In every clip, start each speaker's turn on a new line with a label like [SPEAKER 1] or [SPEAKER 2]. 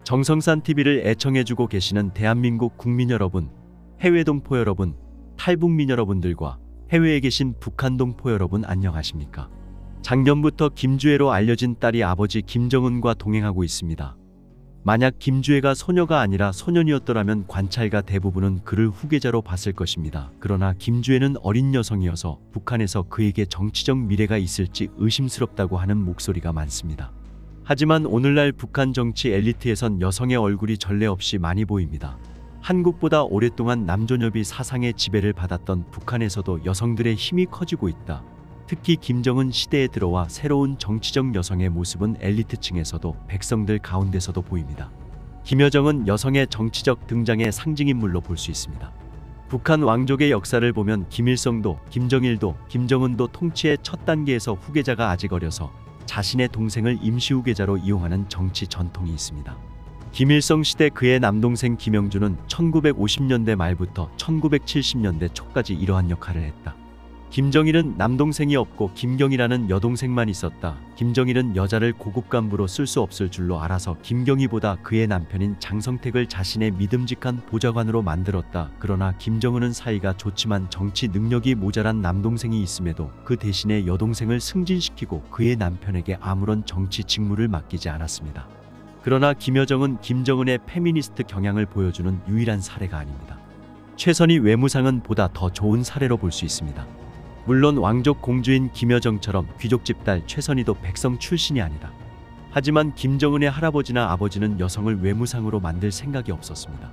[SPEAKER 1] 정성산 TV를 애청해주고 계시는 대한민국 국민 여러분, 해외 동포 여러분, 탈북민 여러분들과 해외에 계신 북한 동포 여러분 안녕하십니까? 작년부터 김주애로 알려진 딸이 아버지 김정은과 동행하고 있습니다. 만약 김주애가 소녀가 아니라 소년이었더라면 관찰가 대부분은 그를 후계자로 봤을 것입니다. 그러나 김주애는 어린 여성이어서 북한에서 그에게 정치적 미래가 있을지 의심스럽다고 하는 목소리가 많습니다. 하지만 오늘날 북한 정치 엘리트에선 여성의 얼굴이 전례 없이 많이 보입니다. 한국보다 오랫동안 남존여비 사상의 지배를 받았던 북한에서도 여성들의 힘이 커지고 있다. 특히 김정은 시대에 들어와 새로운 정치적 여성의 모습은 엘리트층에서도 백성들 가운데서도 보입니다. 김여정은 여성의 정치적 등장의 상징인물로 볼 수 있습니다. 북한 왕족의 역사를 보면 김일성도, 김정일도, 김정은도 통치의 첫 단계에서 후계자가 아직 어려서 자신의 동생을 임시 후계자로 이용하는 정치 전통이 있습니다. 김일성 시대 그의 남동생 김영준은 1950년대 말부터 1970년대 초까지 이러한 역할을 했다. 김정일은 남동생이 없고 김경희라는 여동생만 있었다. 김정일은 여자를 고급 간부로 쓸 수 없을 줄로 알아서 김경희보다 그의 남편인 장성택을 자신의 믿음직한 보좌관으로 만들었다. 그러나 김정은은 사이가 좋지만 정치 능력이 모자란 남동생이 있음에도 그 대신에 여동생을 승진시키고 그의 남편에게 아무런 정치 직무를 맡기지 않았습니다. 그러나 김여정은 김정은의 페미니스트 경향을 보여주는 유일한 사례가 아닙니다. 최선희 외무상은 보다 더 좋은 사례로 볼 수 있습니다. 물론 왕족 공주인 김여정처럼 귀족집 딸 최선희도 백성 출신이 아니다. 하지만 김정은의 할아버지나 아버지는 여성을 외무상으로 만들 생각이 없었습니다.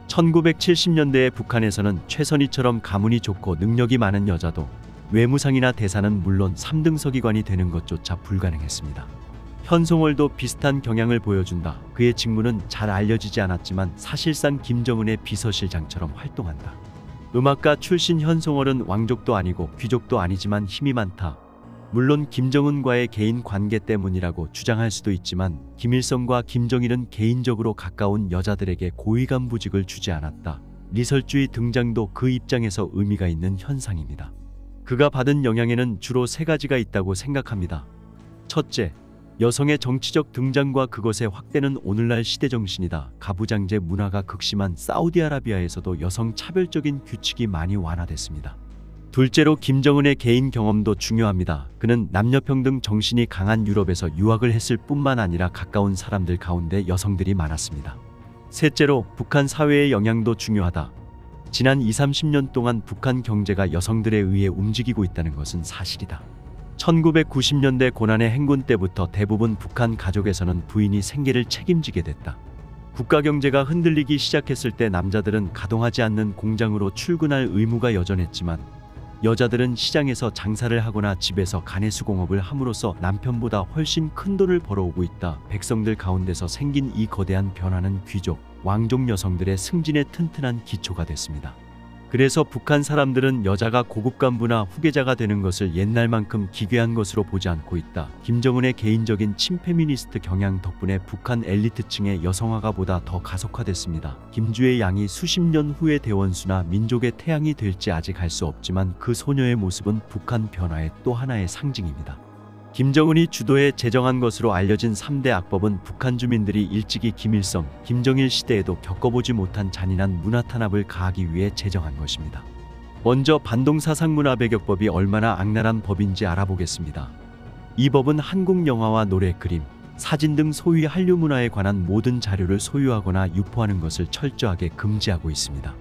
[SPEAKER 1] 1970년대의 북한에서는 최선희처럼 가문이 좋고 능력이 많은 여자도 외무상이나 대사는 물론 3등 서기관이 되는 것조차 불가능했습니다. 현송월도 비슷한 경향을 보여준다. 그의 직무는 잘 알려지지 않았지만 사실상 김정은의 비서실장처럼 활동한다. 음악가 출신 현송월은 왕족도 아니고 귀족도 아니지만 힘이 많다. 물론 김정은과의 개인 관계 때문이라고 주장할 수도 있지만 김일성과 김정일은 개인적으로 가까운 여자들에게 고위간부직을 주지 않았다. 리설주의 등장도 그 입장에서 의미가 있는 현상입니다. 그가 받은 영향에는 주로 세 가지가 있다고 생각합니다. 첫째, 여성의 정치적 등장과 그것의 확대는 오늘날 시대정신이다. 가부장제 문화가 극심한 사우디아라비아에서도 여성 차별적인 규칙이 많이 완화됐습니다. 둘째로 김정은의 개인 경험도 중요합니다. 그는 남녀평등 정신이 강한 유럽에서 유학을 했을 뿐만 아니라 가까운 사람들 가운데 여성들이 많았습니다. 셋째로 북한 사회의 영향도 중요하다. 지난 20-30년 동안 북한 경제가 여성들에 의해 움직이고 있다는 것은 사실이다. 1990년대 고난의 행군 때부터 대부분 북한 가족에서는 부인이 생계를 책임지게 됐다. 국가 경제가 흔들리기 시작했을 때 남자들은 가동하지 않는 공장으로 출근할 의무가 여전했지만 여자들은 시장에서 장사를 하거나 집에서 가내수공업을 함으로써 남편보다 훨씬 큰 돈을 벌어오고 있다. 백성들 가운데서 생긴 이 거대한 변화는 귀족, 왕족 여성들의 승진에 튼튼한 기초가 됐습니다. 그래서 북한 사람들은 여자가 고급 간부나 후계자가 되는 것을 옛날만큼 기괴한 것으로 보지 않고 있다. 김정은의 개인적인 친페미니스트 경향 덕분에 북한 엘리트층의 여성화가 보다 더 가속화됐습니다. 김주애 양이 수십 년 후의 대원수나 민족의 태양이 될지 아직 알 수 없지만 그 소녀의 모습은 북한 변화의 또 하나의 상징입니다. 김정은이 주도해 제정한 것으로 알려진 3대 악법은 북한 주민들이 일찍이 김일성, 김정일 시대에도 겪어보지 못한 잔인한 문화 탄압을 가하기 위해 제정한 것입니다. 먼저 반동사상문화배격법이 얼마나 악랄한 법인지 알아보겠습니다. 이 법은 한국 영화와 노래, 그림, 사진 등 소위 한류 문화에 관한 모든 자료를 소유하거나 유포하는 것을 철저하게 금지하고 있습니다.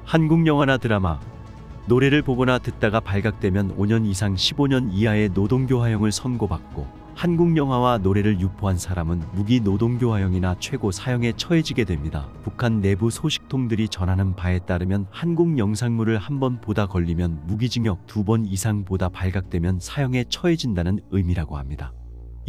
[SPEAKER 1] 한국 영화나 드라마, 노래를 보거나 듣다가 발각되면 5년 이상 15년 이하의 노동교화형을 선고받고 한국 영화와 노래를 유포한 사람은 무기 노동교화형이나 최고 사형에 처해지게 됩니다. 북한 내부 소식통들이 전하는 바에 따르면 한국 영상물을 한 번 보다 걸리면 무기징역 2번 이상 보다 발각되면 사형에 처해진다는 의미라고 합니다.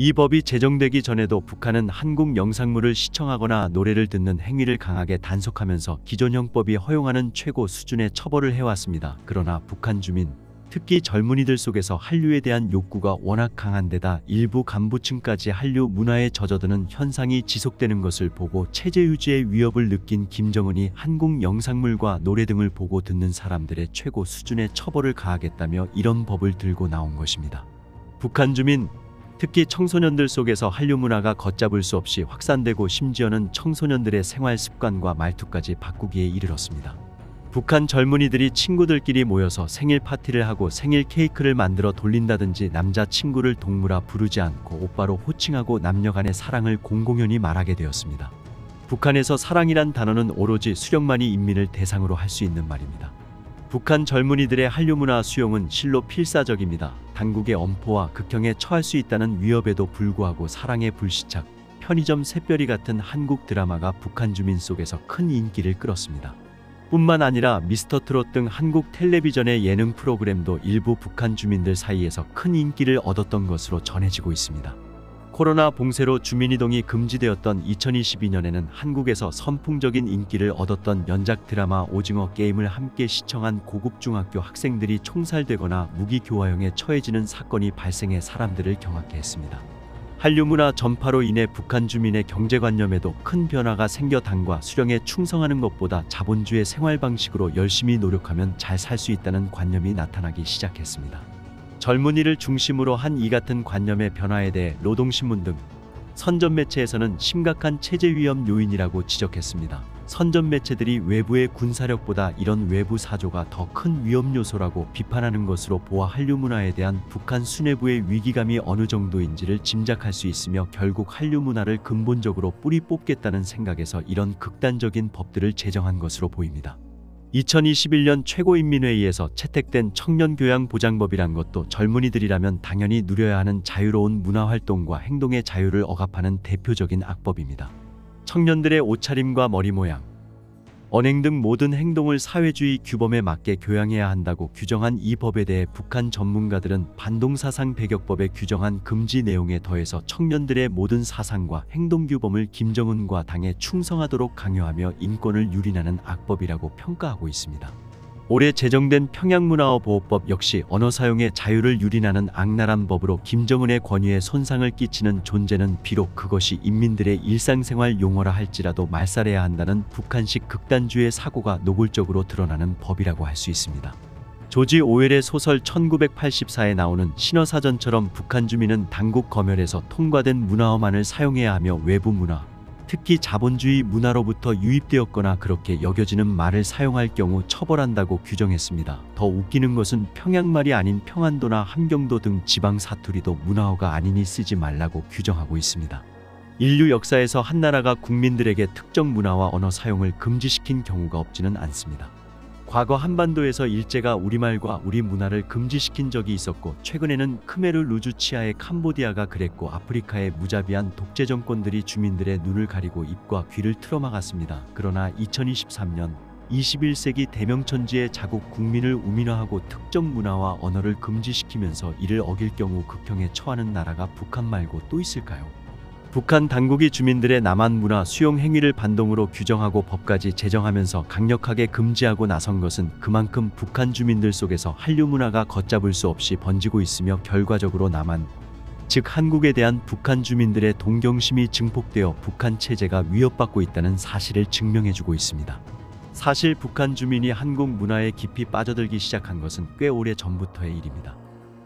[SPEAKER 1] 이 법이 제정되기 전에도 북한은 한국 영상물을 시청하거나 노래를 듣는 행위를 강하게 단속하면서 기존 형법이 허용하는 최고 수준의 처벌을 해왔습니다. 그러나 북한 주민, 특히 젊은이들 속에서 한류에 대한 욕구가 워낙 강한 데다 일부 간부층까지 한류 문화에 젖어드는 현상이 지속되는 것을 보고 체제 유지의 위협을 느낀 김정은이 한국 영상물과 노래 등을 보고 듣는 사람들의 최고 수준의 처벌을 가하겠다며 이런 법을 들고 나온 것입니다. 북한 주민, 특히 청소년들 속에서 한류 문화가 걷잡을 수 없이 확산되고 심지어는 청소년들의 생활 습관과 말투까지 바꾸기에 이르렀습니다. 북한 젊은이들이 친구들끼리 모여서 생일 파티를 하고 생일 케이크를 만들어 돌린다든지 남자친구를 동무라 부르지 않고 오빠로 호칭하고 남녀 간의 사랑을 공공연히 말하게 되었습니다. 북한에서 사랑이란 단어는 오로지 수령만이 인민을 대상으로 할 수 있는 말입니다. 북한 젊은이들의 한류 문화 수용은 실로 필사적입니다. 당국의 엄포와 극형에 처할 수 있다는 위협에도 불구하고 사랑의 불시착, 편의점 샛별이 같은 한국 드라마가 북한 주민 속에서 큰 인기를 끌었습니다. 뿐만 아니라 미스터트롯 등 한국 텔레비전의 예능 프로그램도 일부 북한 주민들 사이에서 큰 인기를 얻었던 것으로 전해지고 있습니다. 코로나 봉쇄로 주민이동이 금지되었던 2022년에는 한국에서 선풍적인 인기를 얻었던 연작 드라마 오징어 게임을 함께 시청한 고급 중학교 학생들이 총살되거나 무기 교화형에 처해지는 사건이 발생해 사람들을 경악해 했습니다. 한류 문화 전파로 인해 북한 주민의 경제관념에도 큰 변화가 생겨 당과 수령에 충성하는 것보다 자본주의 생활 방식으로 열심히 노력하면 잘 살 수 있다는 관념이 나타나기 시작했습니다. 젊은이를 중심으로 한 이 같은 관념의 변화에 대해 노동신문 등 선전 매체에서는 심각한 체제 위험 요인이라고 지적했습니다. 선전 매체들이 외부의 군사력보다 이런 외부 사조가 더 큰 위험 요소라고 비판하는 것으로 보아 한류 문화에 대한 북한 수뇌부의 위기감이 어느 정도인지를 짐작할 수 있으며 결국 한류 문화를 근본적으로 뿌리 뽑겠다는 생각에서 이런 극단적인 법들을 제정한 것으로 보입니다. 2021년 최고인민회의에서 채택된 청년교양보장법이란 것도 젊은이들이라면 당연히 누려야 하는 자유로운 문화활동과 행동의 자유를 억압하는 대표적인 악법입니다. 청년들의 옷차림과 머리 모양, 언행 등 모든 행동을 사회주의 규범에 맞게 교양해야 한다고 규정한 이 법에 대해 북한 전문가들은 반동사상 배격법에 규정한 금지 내용에 더해서 청년들의 모든 사상과 행동 규범을 김정은과 당에 충성하도록 강요하며 인권을 유린하는 악법이라고 평가하고 있습니다. 올해 제정된 평양문화어보호법 역시 언어 사용의 자유를 유린하는 악랄한 법으로 김정은의 권위에 손상을 끼치는 존재는 비록 그것이 인민들의 일상생활 용어라 할지라도 말살해야 한다는 북한식 극단주의 사고가 노골적으로 드러나는 법이라고 할 수 있습니다. 조지 오웰의 소설 1984에 나오는 신어사전처럼 북한 주민은 당국 검열에서 통과된 문화어만을 사용해야 하며 외부 문화, 특히 자본주의 문화로부터 유입되었거나 그렇게 여겨지는 말을 사용할 경우 처벌한다고 규정했습니다. 더 웃기는 것은 평양말이 아닌 평안도나 함경도 등 지방 사투리도 문화어가 아니니 쓰지 말라고 규정하고 있습니다. 인류 역사에서 한 나라가 국민들에게 특정 문화와 언어 사용을 금지시킨 경우가 없지는 않습니다. 과거 한반도에서 일제가 우리말과 우리 문화를 금지시킨 적이 있었고 최근에는 크메르 루주치아의 캄보디아가 그랬고 아프리카의 무자비한 독재 정권들이 주민들의 눈을 가리고 입과 귀를 틀어막았습니다. 그러나 2023년 21세기 대명천지의 자국 국민을 우민화하고 특정 문화와 언어를 금지시키면서 이를 어길 경우 극형에 처하는 나라가 북한 말고 또 있을까요? 북한 당국이 주민들의 남한 문화 수용 행위를 반동으로 규정하고 법까지 제정하면서 강력하게 금지하고 나선 것은 그만큼 북한 주민들 속에서 한류 문화가 걷잡을 수 없이 번지고 있으며 결과적으로 남한, 즉 한국에 대한 북한 주민들의 동경심이 증폭되어 북한 체제가 위협받고 있다는 사실을 증명해주고 있습니다. 사실 북한 주민이 한국 문화에 깊이 빠져들기 시작한 것은 꽤 오래 전부터의 일입니다.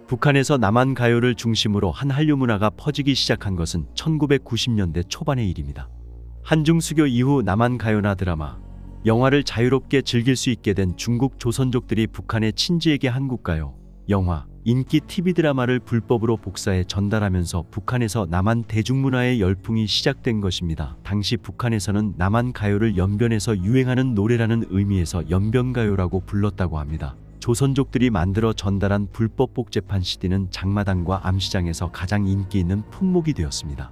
[SPEAKER 1] 북한에서 남한 가요를 중심으로 한 한류 문화가 퍼지기 시작한 것은 1990년대 초반의 일입니다. 한중 수교 이후 남한 가요나 드라마, 영화를 자유롭게 즐길 수 있게 된 중국 조선족들이 북한의 친지에게 한국 가요, 영화, 인기 TV 드라마를 불법으로 복사해 전달하면서 북한에서 남한 대중문화의 열풍이 시작된 것입니다. 당시 북한에서는 남한 가요를 연변에서 유행하는 노래라는 의미에서 연변가요라고 불렀다고 합니다. 조선족들이 만들어 전달한 불법 복제판 CD는 장마당과 암시장에서 가장 인기 있는 품목이 되었습니다.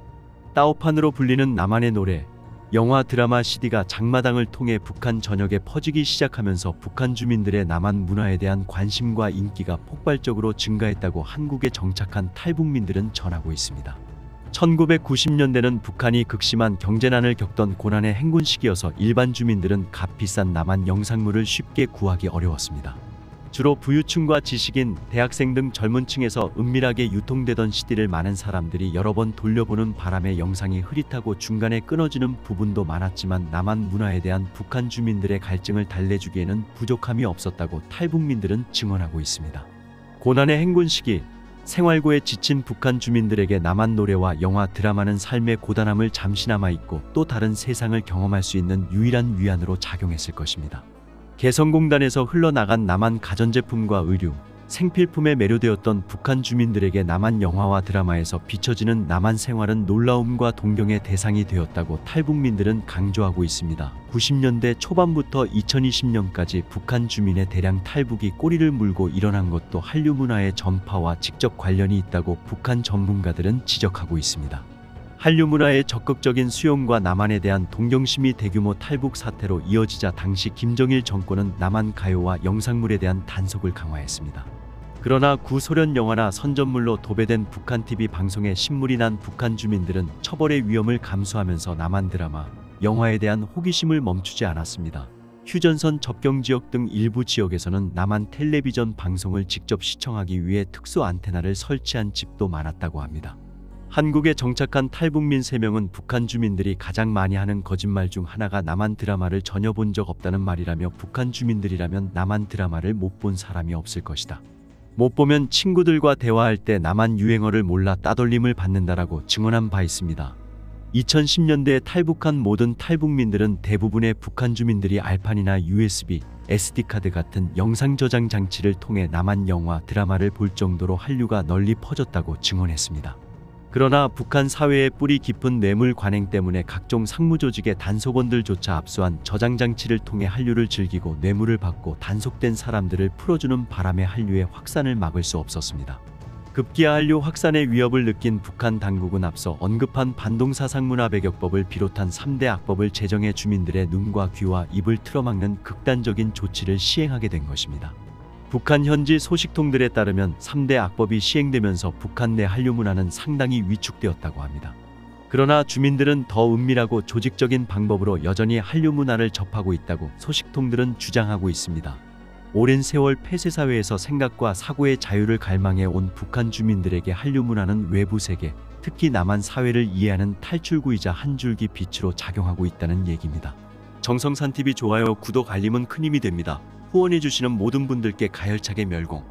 [SPEAKER 1] 따오판으로 불리는 남한의 노래, 영화, 드라마 CD가 장마당을 통해 북한 전역에 퍼지기 시작하면서 북한 주민들의 남한 문화에 대한 관심과 인기가 폭발적으로 증가했다고 한국에 정착한 탈북민들은 전하고 있습니다. 1990년대는 북한이 극심한 경제난을 겪던 고난의 행군 시기여서 일반 주민들은 값비싼 남한 영상물을 쉽게 구하기 어려웠습니다. 주로 부유층과 지식인, 대학생 등 젊은 층에서 은밀하게 유통되던 CD를 많은 사람들이 여러 번 돌려보는 바람에 영상이 흐릿하고 중간에 끊어지는 부분도 많았지만 남한 문화에 대한 북한 주민들의 갈증을 달래주기에는 부족함이 없었다고 탈북민들은 증언하고 있습니다. 고난의 행군 시기, 생활고에 지친 북한 주민들에게 남한 노래와 영화, 드라마는 삶의 고단함을 잠시나마 잊고 또 다른 세상을 경험할 수 있는 유일한 위안으로 작용했을 것입니다. 개성공단에서 흘러나간 남한 가전제품과 의류, 생필품에 매료되었던 북한 주민들에게 남한 영화와 드라마에서 비춰지는 남한 생활은 놀라움과 동경의 대상이 되었다고 탈북민들은 강조하고 있습니다. 90년대 초반부터 2020년까지 북한 주민의 대량 탈북이 꼬리를 물고 일어난 것도 한류 문화의 전파와 직접 관련이 있다고 북한 전문가들은 지적하고 있습니다. 한류 문화의 적극적인 수용과 남한에 대한 동경심이 대규모 탈북 사태로 이어지자 당시 김정일 정권은 남한 가요와 영상물에 대한 단속을 강화했습니다. 그러나 구소련 영화나 선전물로 도배된 북한 TV 방송에 신물이 난 북한 주민들은 처벌의 위험을 감수하면서 남한 드라마, 영화에 대한 호기심을 멈추지 않았습니다. 휴전선 접경 지역 등 일부 지역에서는 남한 텔레비전 방송을 직접 시청하기 위해 특수 안테나를 설치한 집도 많았다고 합니다. 한국에 정착한 탈북민 3명은 북한 주민들이 가장 많이 하는 거짓말 중 하나가 남한 드라마를 전혀 본 적 없다는 말이라며 북한 주민들이라면 남한 드라마를 못 본 사람이 없을 것이다. 못 보면 친구들과 대화할 때 남한 유행어를 몰라 따돌림을 받는다라고 증언한 바 있습니다. 2010년대에 탈북한 모든 탈북민들은 대부분의 북한 주민들이 알판이나 USB, SD카드 같은 영상 저장 장치를 통해 남한 영화, 드라마를 볼 정도로 한류가 널리 퍼졌다고 증언했습니다. 그러나 북한 사회의 뿌리 깊은 뇌물 관행 때문에 각종 상무조직의 단속원들조차 압수한 저장장치를 통해 한류를 즐기고 뇌물을 받고 단속된 사람들을 풀어주는 바람에 한류의 확산을 막을 수 없었습니다. 급기야 한류 확산의 위협을 느낀 북한 당국은 앞서 언급한 반동사상문화배격법을 비롯한 3대 악법을 제정해 주민들의 눈과 귀와 입을 틀어막는 극단적인 조치를 시행하게 된 것입니다. 북한 현지 소식통들에 따르면 3대 악법이 시행되면서 북한 내 한류 문화는 상당히 위축되었다고 합니다. 그러나 주민들은 더 은밀하고 조직적인 방법으로 여전히 한류 문화를 접하고 있다고 소식통들은 주장하고 있습니다. 오랜 세월 폐쇄사회에서 생각과 사고의 자유를 갈망해 온 북한 주민들에게 한류 문화는 외부 세계, 특히 남한 사회를 이해하는 탈출구이자 한 줄기 빛으로 작용하고 있다는 얘기입니다. 정성산TV 좋아요, 구독, 알림은 큰 힘이 됩니다. 후원해주시는 모든 분들께 가열차게 멸공.